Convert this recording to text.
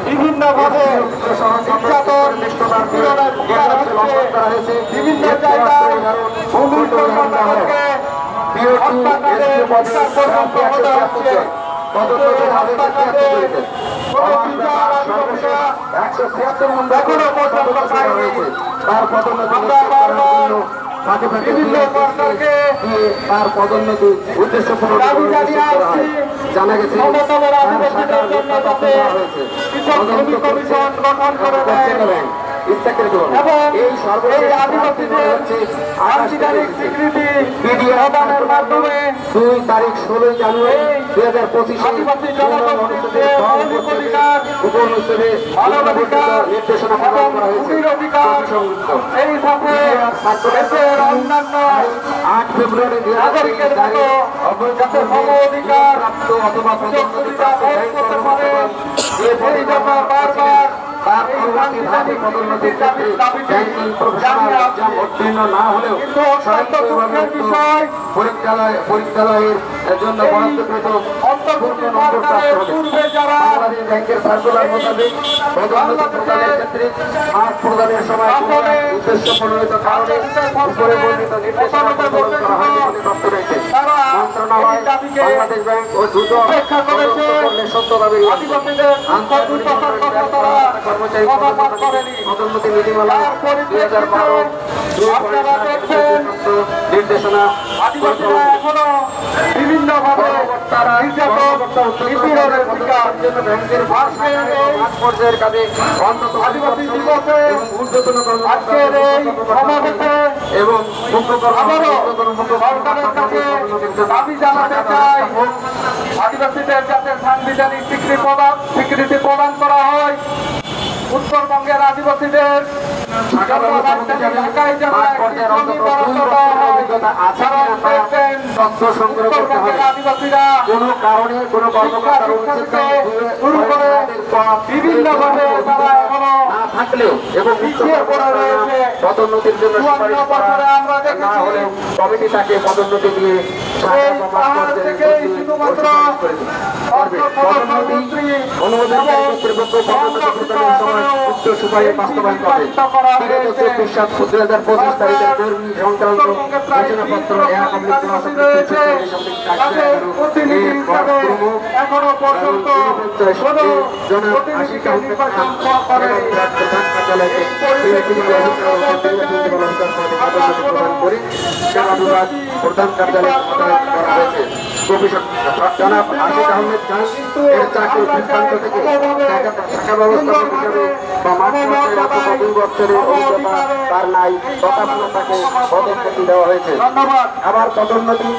বিভিন্ন ভাবে নির্যাতন বিভিন্ন জায়গায় তার পদোন্নতি উদ্দেশ্য জানা গেছে কমিশন গঠন করে এই সর্বশেষ আদিবাসীদের আংশিক স্বীকৃতি প্রদানের মাধ্যমে 2 তারিখ 16 জানুয়ারি 2025 আদিবাসী জনগোষ্ঠীদের মৌলিক অধিকার, মানবাধিকার এবং ভূমির অধিকার, এই সাথে দেশের অন্যান্য 8 ফেব্রুয়ারি নাগরিকের মতো যাতে সম অধিকার অথবা সুবিধা ভোগ করতে পারে এই জন্য বারবার উত্তীর্ণ না হলেও পরীক্ষালয়ের জন্য বরাদ্দকৃত ব্যাংকের সার্কুলার মোতাবেক প্রদানের ক্ষেত্রে মাঠ প্রদানের সময় উদ্দেশ্য প্রণোদিত কারণে উপরে বর্ণিত নির্দেশনা প্রদান করা হয়নি বলে তথ্য রয়েছে। মন্ত্রণালয় বাংলাদেশ ব্যাংক ও দ্রুত সত্য দাবি কর্মচারী পদোন্নতি নীতিমালা 2012 নির্দেশনা এখনো বিভিন্ন ভাবে ব্যাংকের পর্যায়ের কাজে অন্তত আদিবাসী দিবসে ঊর্ধ্বতন আজকের এই সমাবেশে এবং সরকারের কাছে দাবি জানাতে চাই আদিবাসীদের যাতে সাংবিধানিক স্বীকৃতি প্রদান করা হয়। উত্তরবঙ্গের আদিবাসীদের ঢাকায় আদিবাসীরা কোনো কারণে কোনো শুরু করে বিভিন্ন ভাবে তারা এখনো না থাকলেও এবং পিছিয়ে পড়ে রয়েছে। পদোন্নতির জন্য সুপারিশ করা না হলেও কমিটি তাকে পদোন্নতি দিয়ে শুধুমাত্র সুপারিশ বাস্তবায়ন করবে। 2025 তারিখের কর্মী সংক্রান্ত ঘোষণাপত্র এখনো পর্যন্ত প্রধান কার্যালয়ে করা হয়েছে। জনাব আশিক আহমেদ খান এর চাকরি সিদ্ধান্ত থেকে শাখা ব্যবস্থাপক হিসেবে বা মাঠ পর্যায়ে 2 বছরের অভিজ্ঞতা তার নাই, তথাপি তাকে পদোন্নতি দেওয়া হয়েছে। ধন্যবাদ। আবার পদোন্নতি